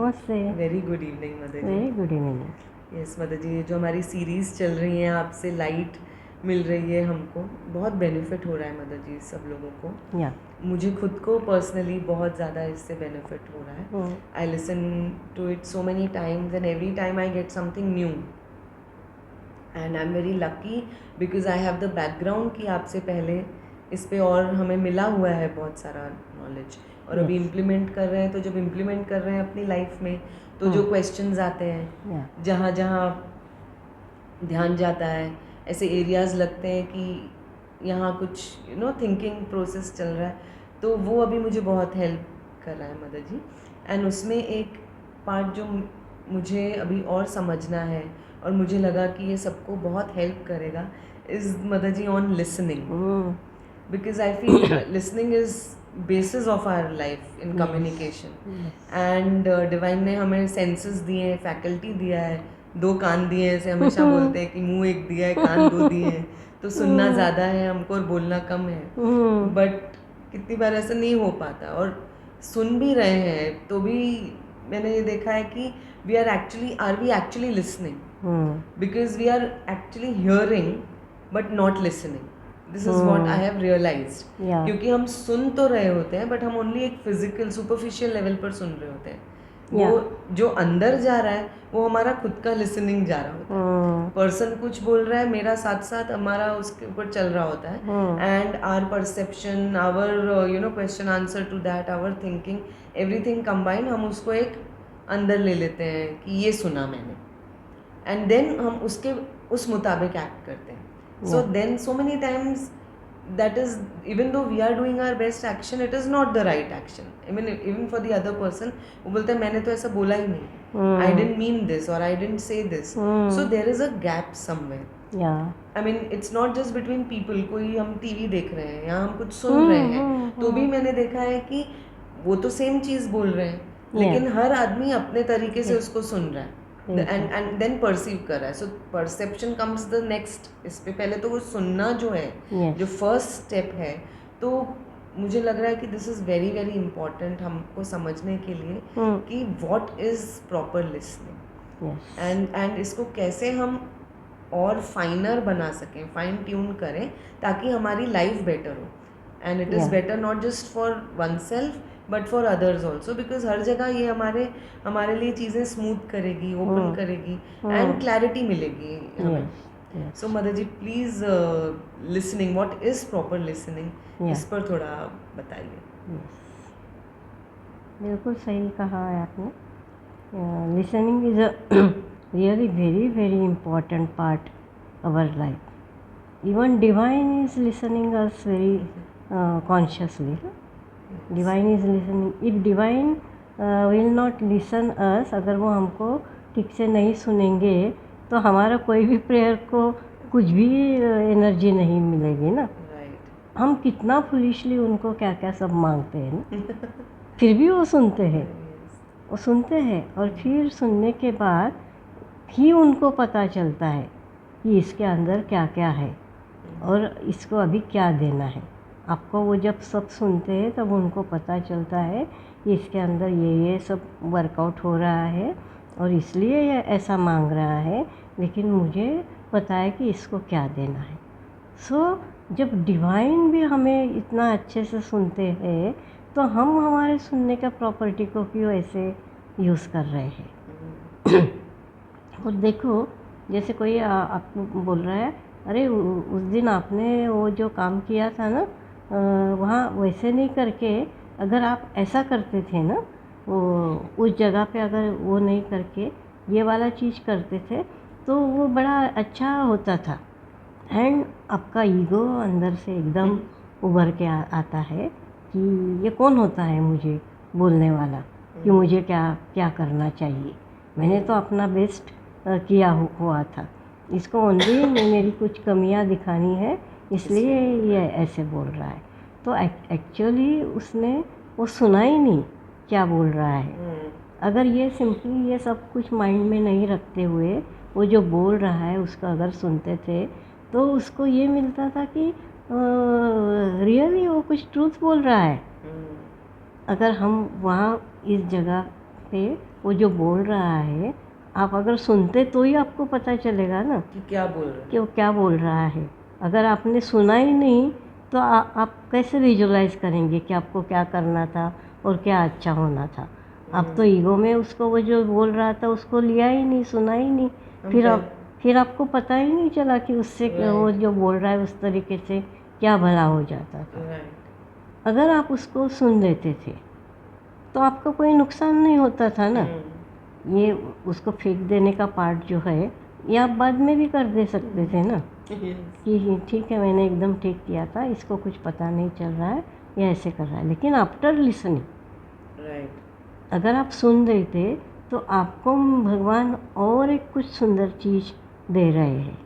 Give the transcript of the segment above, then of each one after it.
नमस्ते। Very good evening mother ji. Very good evening. Yes mother ji, जो हमारी सीरीज़ चल रही है आपसे लाइट मिल रही है, हमको बहुत बेनिफिट हो रहा है मदर जी, सब लोगों को। या मुझे खुद को पर्सनली बहुत ज़्यादा इससे बेनिफिट हो रहा है। I listen to it so many times and every time I get something new and I am very lucky because I have the background कि आपसे पहले इस पे और हमें मिला हुआ है बहुत सारा नॉलेज, और अभी Yes. इम्प्लीमेंट कर रहे हैं। तो जब इम्प्लीमेंट कर रहे हैं अपनी लाइफ में, तो जो क्वेश्चंस आते हैं, या जहाँ जहाँ ध्यान जाता है, ऐसे एरियाज़ लगते हैं कि यहाँ कुछ थिंकिंग प्रोसेस चल रहा है, तो वो अभी मुझे बहुत हेल्प कर रहा है मदर जी। एंड उसमें एक पार्ट जो मुझे अभी और समझना है और मुझे लगा कि ये सबको बहुत हेल्प करेगा is mother ji on listening, because I feel listening is basis of our life in communication. And divine ने हमें सेंसेस दिए हैं, फैकल्टी दिया है, 2 कान दिए हैं, ऐसे हमेशा बोलते हैं कि मुंह एक दिया है, कान 2 दिए हैं, तो सुनना ज़्यादा है हमको और बोलना कम है। बट कितनी बार ऐसा नहीं हो पाता, और सुन भी रहे हैं तो भी मैंने ये देखा है कि we actually listening, because we are actually hearing but not listening. This is what I have realised, क्योंकि हम सुन तो रहे होते हैं बट हम ओनली एक फिजिकल सुपरफिशियल लेवल पर सुन रहे होते हैं। वो जो अंदर जा रहा है वो हमारा खुद का लिसनिंग जा रहा होता है। पर्सन कुछ बोल रहा है, मेरा साथ साथ हमारा उसके ऊपर चल रहा होता है, and our perception, our question answer to that, our thinking, everything combine, हम उसको एक अंदर ले लेते हैं कि ये सुना मैंने, एंड देन हम उसके उस मुताबिक एक्ट करते हैं। So then so many times that is, even though we are doing our best action, it is not the right action. I mean, even for the other person, वो बोलता है मैंने तो ऐसा बोला ही नहीं, I didn't mean this or I didn't say this. So there is a gap somewhere. I mean, it's not just between people. कोई हम टीवी देख रहे हैं या हम कुछ सुन रहे हैं, तो भी मैंने देखा है कि वो तो सेम चीज़ बोल रहे हैं, लेकिन हर आदमी अपने तरीके से उसको सुन रहा है एंड देन परसीव कर रहा है। So perception comes the next. इस पे पहले तो वो सुनना जो है, जो फर्स्ट स्टेप है, तो मुझे लग रहा है कि this is very very important हमको समझने के लिए कि what is proper listening, and इसको कैसे हम और फाइनर बना सकें, फाइन ट्यून करें, ताकि हमारी लाइफ बेटर हो। And it is better not just for oneself but for others also, because हर जगह ये हमारे लिए चीज़ें स्मूथ करेगी, ओपन करेगी, एंड क्लैरिटी मिलेगी हमें। So mother ji please, listening, what is proper listening, इस पर थोड़ा बताइए। बिल्कुल सही कहा है आपने। Listening is a really very very important part our life. Even divine is listening us very consciously. Divine is listening. If divine will not listen us, अगर वो हमको ठीक से नहीं सुनेंगे तो हमारा कोई भी प्रेयर को कुछ भी एनर्जी नहीं मिलेगी ना। हम कितना फुलिशली उनको क्या क्या सब मांगते हैं ना, फिर भी वो सुनते हैं और फिर सुनने के बाद ही उनको पता चलता है कि इसके अंदर क्या क्या है और इसको अभी क्या देना है। आपको वो जब सब सुनते हैं तब उनको पता चलता है कि इसके अंदर ये सब वर्कआउट हो रहा है और इसलिए ये ऐसा मांग रहा है, लेकिन मुझे पता है कि इसको क्या देना है। सो जब डिवाइन भी हमें इतना अच्छे से सुनते हैं तो हम हमारे सुनने का प्रॉपर्टी को क्यों ऐसे यूज़ कर रहे हैं। और देखो, जैसे कोई आपको बोल रहा है, अरे उस दिन आपने वो जो काम किया था ना, वहाँ वैसे नहीं करके अगर आप ऐसा करते थे ना, वो उस जगह पे अगर वो नहीं करके ये वाला चीज़ करते थे तो वो बड़ा अच्छा होता था। एंड आपका ईगो अंदर से एकदम उभर के आता है कि ये कौन होता है मुझे बोलने वाला, कि मुझे क्या क्या करना चाहिए। मैंने तो अपना बेस्ट किया हुआ था, इसको ओनली मेरी कुछ कमियां दिखानी है, इसलिए ये ऐसे बोल रहा है। तो एक्चुअली उसने वो सुना ही नहीं क्या बोल रहा है। अगर ये सिंपली ये सब कुछ माइंड में नहीं रखते हुए वो जो बोल रहा है उसका अगर सुनते थे तो उसको ये मिलता था कि रियली वो कुछ ट्रूथ बोल रहा है। अगर हम वहाँ इस जगह पे वो जो बोल रहा है, आप अगर सुनते तो ही आपको पता चलेगा ना कि क्या बोल रहे कि वो क्या बोल रहा है। अगर आपने सुना ही नहीं तो आप कैसे विजुलाइज करेंगे कि आपको क्या करना था और क्या अच्छा होना था। आप तो ईगो में उसको वो जो बोल रहा था उसको लिया ही नहीं, सुना ही नहीं। फिर आपको पता ही नहीं चला कि उससे वो जो बोल रहा है उस तरीके से क्या भला हो जाता था। राइट। अगर आप उसको सुन लेते थे तो आपका कोई नुकसान नहीं होता था ना। ये उसको फेंक देने का पार्ट जो है ये आप बाद में भी कर दे सकते थे ना कि ठीक है मैंने एकदम ठीक किया था, इसको कुछ पता नहीं चल रहा है, ये ऐसे कर रहा है। लेकिन आफ्टर लिसनिंग राइट। अगर आप सुन रहे थे तो आपको भगवान और एक कुछ सुंदर चीज़ दे रहे हैं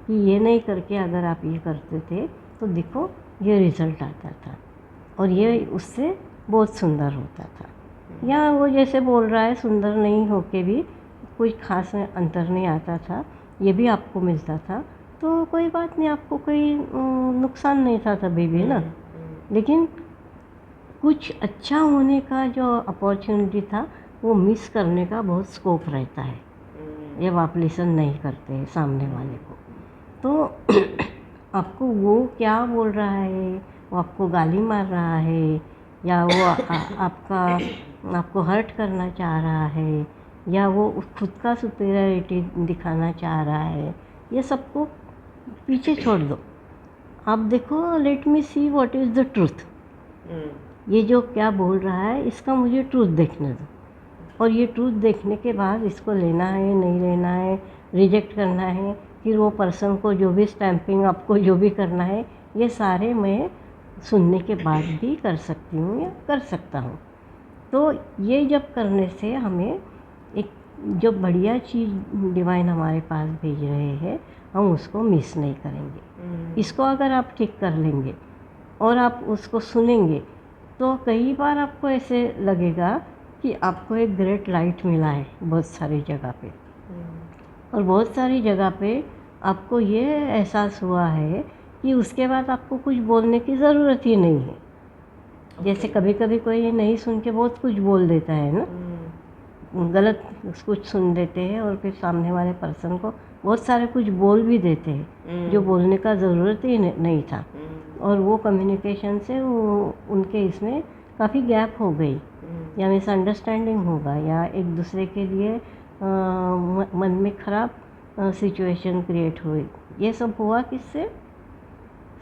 कि ये नहीं करके अगर आप ये करते थे तो देखो ये रिज़ल्ट आता था और ये उससे बहुत सुंदर होता था। या वो जैसे बोल रहा है सुंदर नहीं होके भी कोई खास अंतर नहीं आता था, ये भी आपको मिलता था तो कोई बात नहीं, आपको कोई नुकसान नहीं था तभी भी ना। लेकिन कुछ अच्छा होने का जो अपॉर्चुनिटी था वो मिस करने का बहुत स्कोप रहता है जब आप लिसन नहीं करते हैं सामने वाले को। तो आपको वो क्या बोल रहा है, वो आपको गाली मार रहा है या वो आपको हर्ट करना चाह रहा है या वो खुद का सुपीरियरिटी दिखाना चाह रहा है, ये सबको पीछे छोड़ दो। आप देखो let me see what is the truth. ये जो क्या बोल रहा है इसका मुझे ट्रूथ देखने दो और ये ट्रूथ देखने के बाद इसको लेना है नहीं लेना है, रिजेक्ट करना है, फिर वो पर्सन को जो भी स्टैंपिंग आपको जो भी करना है ये सारे मैं सुनने के बाद भी कर सकती हूँ या कर सकता हूँ। तो ये जब करने से हमें एक जो बढ़िया चीज़ डिवाइन हमारे पास भेज रहे हैं हम उसको मिस नहीं करेंगे। इसको अगर आप ठीक कर लेंगे और आप उसको सुनेंगे तो कई बार आपको ऐसे लगेगा कि आपको एक ग्रेट लाइट मिला है बहुत सारी जगह पे और बहुत सारी जगह पे आपको ये एहसास हुआ है कि उसके बाद आपको कुछ बोलने की ज़रूरत ही नहीं है। जैसे कभी कभी कोई नहीं सुन के बहुत कुछ बोल देता है ना, गलत कुछ सुन देते हैं और फिर सामने वाले पर्सन को बहुत सारे कुछ बोल भी देते हैं जो बोलने का ज़रूरत ही नहीं था और वो कम्युनिकेशन से वो उनके इसमें काफ़ी गैप हो गई या मिसअंडरस्टैंडिंग होगा या एक दूसरे के लिए मन में ख़राब सिचुएशन क्रिएट हुई। ये सब हुआ किससे?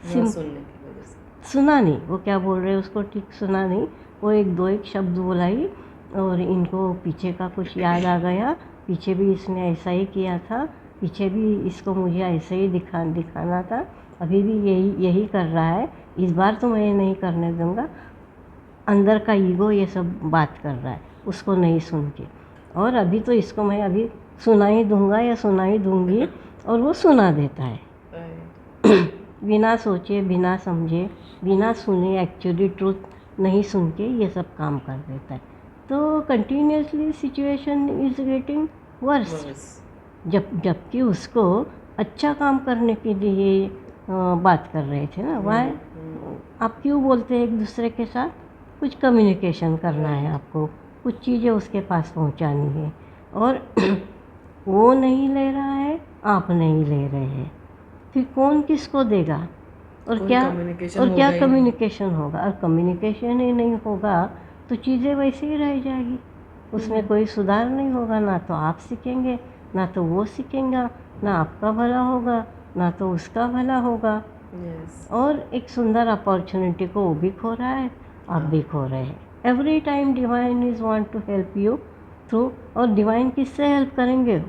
सुनने की वजह से। सुना नहीं, वो क्या बोल रहे हैं उसको ठीक सुना नहीं, वो एक शब्द बोलाई और इनको पीछे का कुछ याद आ गया, पीछे भी इसने ऐसा ही किया था, पीछे भी इसको मुझे ऐसे ही दिखाना था, अभी भी यही कर रहा है, इस बार तो मैं नहीं करने दूंगा। अंदर का ईगो ये सब बात कर रहा है उसको नहीं सुन के, और अभी तो इसको मैं अभी सुना ही दूंगा या सुना ही दूंगी और वो सुना देता है बिना सोचे बिना समझे बिना सुने, एक्चुअली ट्रूथ नहीं सुन के ये सब काम कर देता है। तो continuously situation is getting worse जबकि उसको अच्छा काम करने के लिए बात कर रहे थे ना। वाह, आप क्यों बोलते हैं एक दूसरे के साथ? कुछ कम्युनिकेशन करना है आपको, कुछ चीज़ें उसके पास पहुंचानी है और वो नहीं ले रहा है, आप नहीं ले रहे हैं, फिर कौन किसको देगा और क्या कम्युनिकेशन होगा? और कम्युनिकेशन ही नहीं होगा तो चीज़ें वैसे ही रह जाएगी, उसमें कोई सुधार नहीं होगा। ना तो आप सीखेंगे, ना तो वो सीखेंगा, ना आपका भला होगा ना तो उसका भला होगा। और एक सुंदर अपॉर्चुनिटी को वो भी खो रहा है, आप भी खो रहे हैं। Every time divine is want to help you through, और डिवाइन किससे हेल्प करेंगे?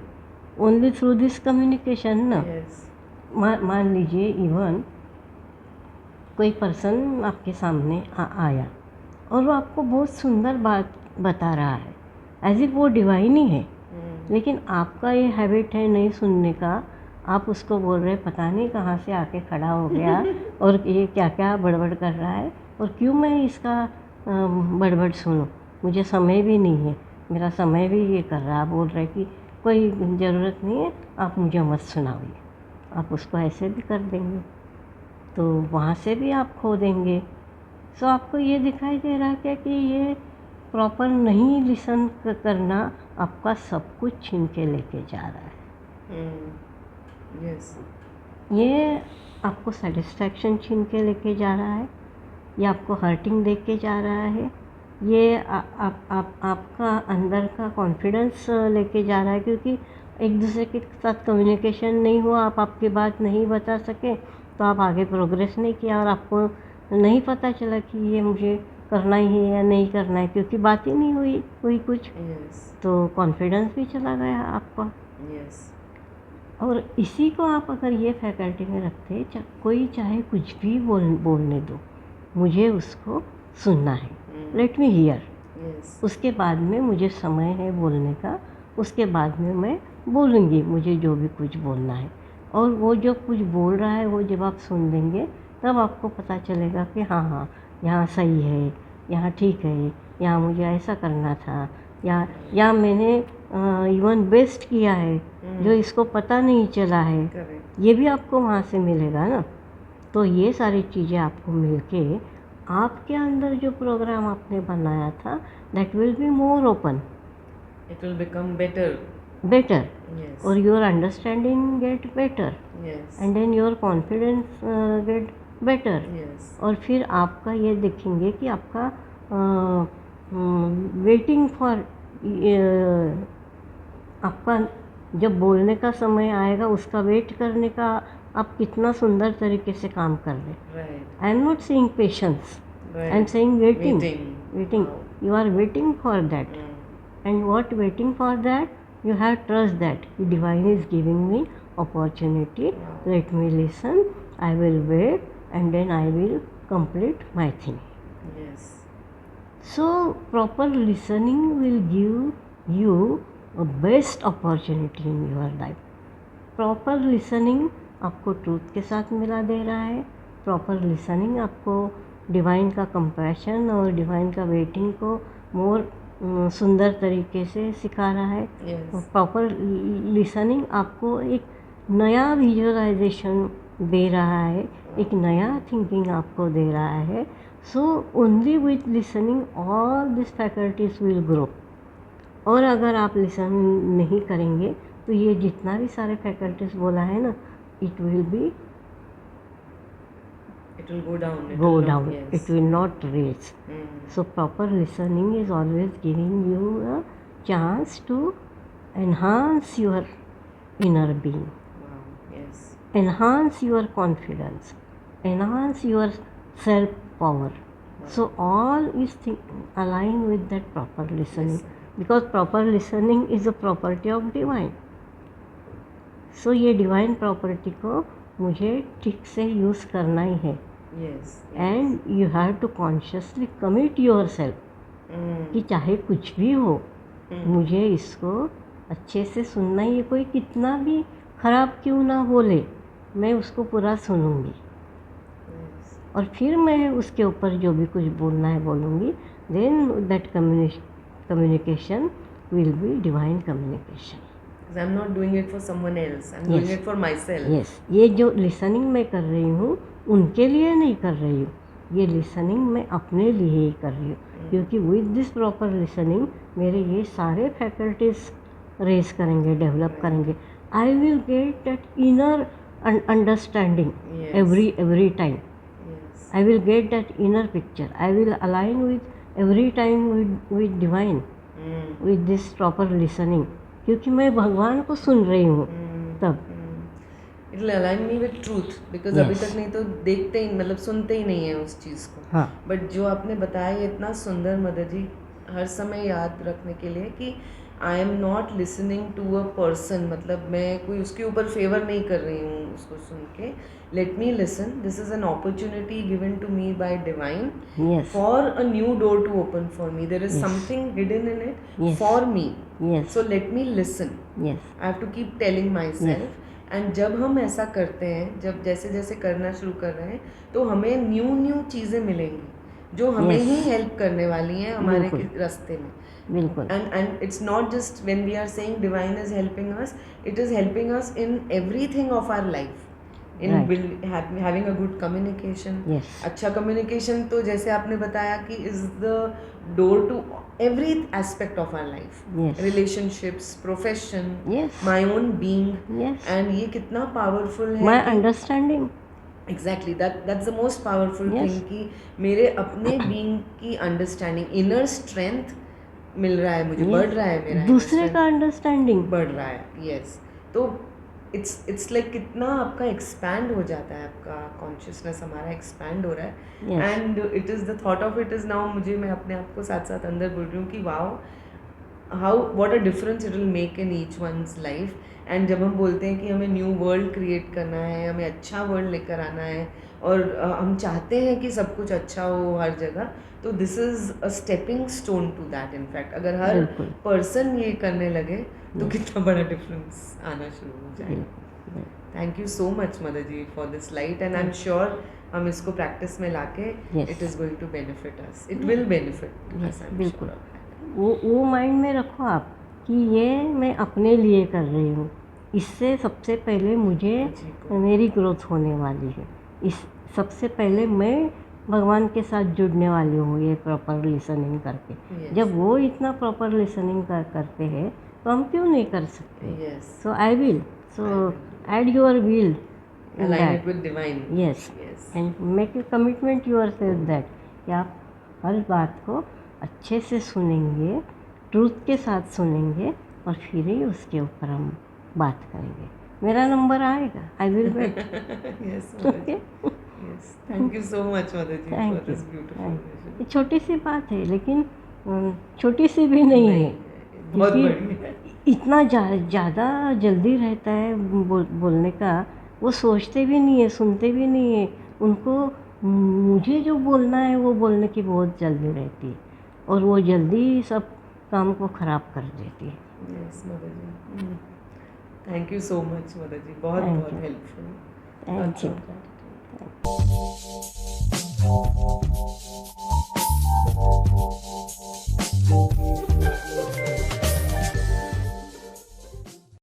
ओनली थ्रू दिस कम्युनिकेशन ना। मान लीजिए इवन कोई पर्सन आपके सामने आया और वो आपको बहुत सुंदर बात बता रहा है, एज इफ वो डिवाइन ही है, लेकिन आपका ये हैबिट है नहीं सुनने का। आप उसको बोल रहे पता नहीं कहाँ से आके खड़ा हो गया और ये क्या क्या बड़बड़ कर रहा है और क्यों मैं इसका बड़बड़ सुनूं, मुझे समय भी नहीं है, मेरा समय भी ये कर रहा है। बोल रहे कि कोई ज़रूरत नहीं है, आप मुझे मत सुनाइए। आप उसको ऐसे भी कर देंगे तो वहाँ से भी आप खो देंगे। सो आपको ये दिखाई दे रहा है क्या कि ये प्रॉपर नहीं लिसन करना आपका सब कुछ छीन के लेके जा रहा है। यस, ये आपको सेटिस्फैक्शन छीन के लेके जा रहा है, ये आपको हर्टिंग दे के जा रहा है, ये आपका अंदर का कॉन्फिडेंस लेके जा रहा है, क्योंकि एक दूसरे के साथ कम्युनिकेशन नहीं हुआ, आप आपकी बात नहीं बता सके, तो आप आगे प्रोग्रेस नहीं किया और आपको नहीं पता चला कि ये मुझे करना ही है या नहीं करना है, क्योंकि बात ही नहीं हुई कुछ, यस, तो कॉन्फिडेंस भी चला गया आपका। यस, और इसी को आप अगर ये फैकल्टी में रखते, कोई चाहे कुछ भी बोलने दो, मुझे उसको सुनना है, लेट मी हियर, यस, उसके बाद में मुझे समय है बोलने का, उसके बाद में मैं बोलूँगी मुझे जो भी कुछ बोलना है। और वो जो कुछ बोल रहा है वो जब आप सुन लेंगे तब आपको पता चलेगा कि हाँ, यहाँ सही है, यहाँ ठीक है, यहाँ मुझे ऐसा करना था, या मैंने इवन बेस्ट किया है जो इसको पता नहीं चला है, करेक्ट, ये भी आपको वहाँ से मिलेगा ना। तो ये सारी चीज़ें आपको मिलके आपके अंदर जो प्रोग्राम आपने बनाया था that will be more open, it will become better, better, yes, और your understanding get better, yes, and then your confidence get better. Yes, और फिर आपका ये देखेंगे कि आपका वेटिंग फॉर, आपका जब बोलने का समय आएगा उसका वेट करने का आप कितना सुंदर तरीके से काम कर रहे हैं। Right, I am not saying patience, right, I am saying waiting, waiting, you are waiting for that, and what waiting for that, you have trust that divine is giving me opportunity, let me listen, I will wait, and then I will complete my thing. Yes, So proper listening will give you a best opportunity in your life. Proper listening आपको truth के साथ मिला दे रहा है, proper listening आपको divine का compassion और divine का वेटिंग को मोर सुंदर तरीके से सिखा रहा है। यस, प्रॉपर लिसनिंग आपको एक नया विजुअलाइजेशन दे रहा है, एक नया थिंकिंग आपको दे रहा है। So only with listening all this faculties will grow. और अगर आप लिसन नहीं करेंगे तो ये जितना भी सारे फैकल्टीज बोला है ना, it will be it will go down, go will not- down, yes. it will not reach. So proper listening is always giving you a chance to enhance your inner being, Wow, yes, enhance your confidence, enhance your self power. So all is align with that proper listening, because proper listening is a property of divine. So ये divine property को मुझे ठीक से use करना ही है, yes, and you have to consciously commit yourself कि चाहे कुछ भी हो, मुझे इसको अच्छे से सुनना ही है, कोई कितना भी ख़राब क्यों ना बोले मैं उसको पूरा सुनूंगी, yes, और फिर मैं उसके ऊपर जो भी कुछ बोलना है बोलूँगी, then that communication will be divine communication. because I'm not doing it for someone else, I'm doing Yes. it for myself. Yes, ये जो लिसनिंग मैं कर रही हूँ उनके लिए नहीं कर रही हूँ, ये लिसनिंग मैं अपने लिए ही कर रही हूँ, क्योंकि विद दिस प्रॉपर लिसनिंग मेरे ये सारे फैकल्टीज रेज करेंगे, डेवलप करेंगे। I will get that inner understanding Yes. every time. Yes, I will get that inner picture. I will align with every time with divine, with this proper listening, क्योंकि मैं भगवान को सुन रही हूँ तब। it will align me with truth, because Yes. अभी तक नहीं तो देखते ही, मतलब सुनते ही नहीं है उस चीज़ को। हाँ, बट जो आपने बताया ये इतना सुंदर मदर जी, हर समय याद रखने के लिए कि I am not listening to a person, मतलब मैं कोई उसके ऊपर फेवर नहीं कर रही हूँ उसको सुन के। Let me listen, this is an opportunity given to me by divine yes, for a new door to open for me. There is Yes. something hidden in it Yes. for me. yes, So let me listen. yes, I have to keep telling myself. And जब हम ऐसा करते हैं, जब जैसे जैसे करना शुरू कर रहे हैं, तो हमें न्यू न्यू चीज़ें मिलेंगी जो हमें Yes. ही हेल्प करने वाली हैं हमारे बिल्कुल। रास्ते में। बिल्कुल, And it's not just when we are saying divine is helping us, it is helping us in everything of our life. इन Right. Having a good communication. Yes. अच्छा कम्युनिकेशन तो जैसे आपने बताया कि is the door to every aspect of our life. Yes. Relationships, profession, Yes. My own being. Yes. And ये कितना powerful है My कि understanding. Exactly that's the most powerful Yes. Thing कि मेरे अपने बीइंग की अंडरस्टैंडिंग, इनर स्ट्रेंथ मिल रहा है मुझे. Yes. बढ़ रहा है मेरा inner दूसरे strength. का अंडरस्टैंडिंग. बढ़ रहा है. यस. तो इट्स लाइक कितना आपका एक्सपैंड हो जाता है, आपका कॉन्शियसनेस हमारा एक्सपैंड हो रहा है. Yes. And it is the thought of it is now, मुझे, मैं अपने आप को साथ साथ अंदर बोल रही हूँ कि wow, how what a difference it will make in each one's life. And जब हम बोलते हैं कि हमें न्यू वर्ल्ड क्रिएट करना है, हमें अच्छा वर्ल्ड लेकर आना है, और हम चाहते हैं कि सब कुछ अच्छा हो हर जगह, तो this is a stepping stone to that. In fact अगर हर बिल्कुल. पर्सन ये करने लगे तो Yes. कितना बड़ा डिफरेंस आना शुरू हो जाएगा. बिल्कुल. Thank you so much mother ji for this light. And I am sure हम इसको प्रैक्टिस में लाके Yes. It is going to benefit us. It will benefit Yes, us, I am बिल्कुल. श्योर. वो माइंड में रखो आप कि ये मैं अपने लिए कर रही हूँ. इससे सबसे पहले मुझे जी को. मेरी ग्रोथ होने वाली है. इस सबसे पहले मैं भगवान के साथ जुड़ने वाली हूँ ये प्रॉपर लिसनिंग करके. Yes. जब वो इतना प्रॉपर लिसनिंग करते हैं तो हम क्यों नहीं कर सकते. Yes. So I will. So add your will in Align that. it with divine. Yes. Yes. And make a commitment yourself that कि आप हर बात को अच्छे से सुनेंगे, ट्रूथ के साथ सुनेंगे, और फिर ही उसके ऊपर हम बात करेंगे. मेरा नंबर आएगा. I will wait. Yes, mother okay. ji. Yes. Thank you so much, mother ji, for thank you. this beautiful vision. ये छोटी सी बात है, लेकिन छोटी सी भी नहीं है. बहुत क्योंकि बड़ी है. इतना ज़्यादा जल्दी रहता है बोलने का. वो सोचते भी नहीं है, सुनते भी नहीं है. उनको मुझे जो बोलना है वो बोलने की बहुत जल्दी रहती है, और वो जल्दी सब काम को ख़राब कर देती है. Yes, mother ji. Thank you so much, mother ji. बहुत Thank बहुत you. helpful. Thank Lots you. of gratitude.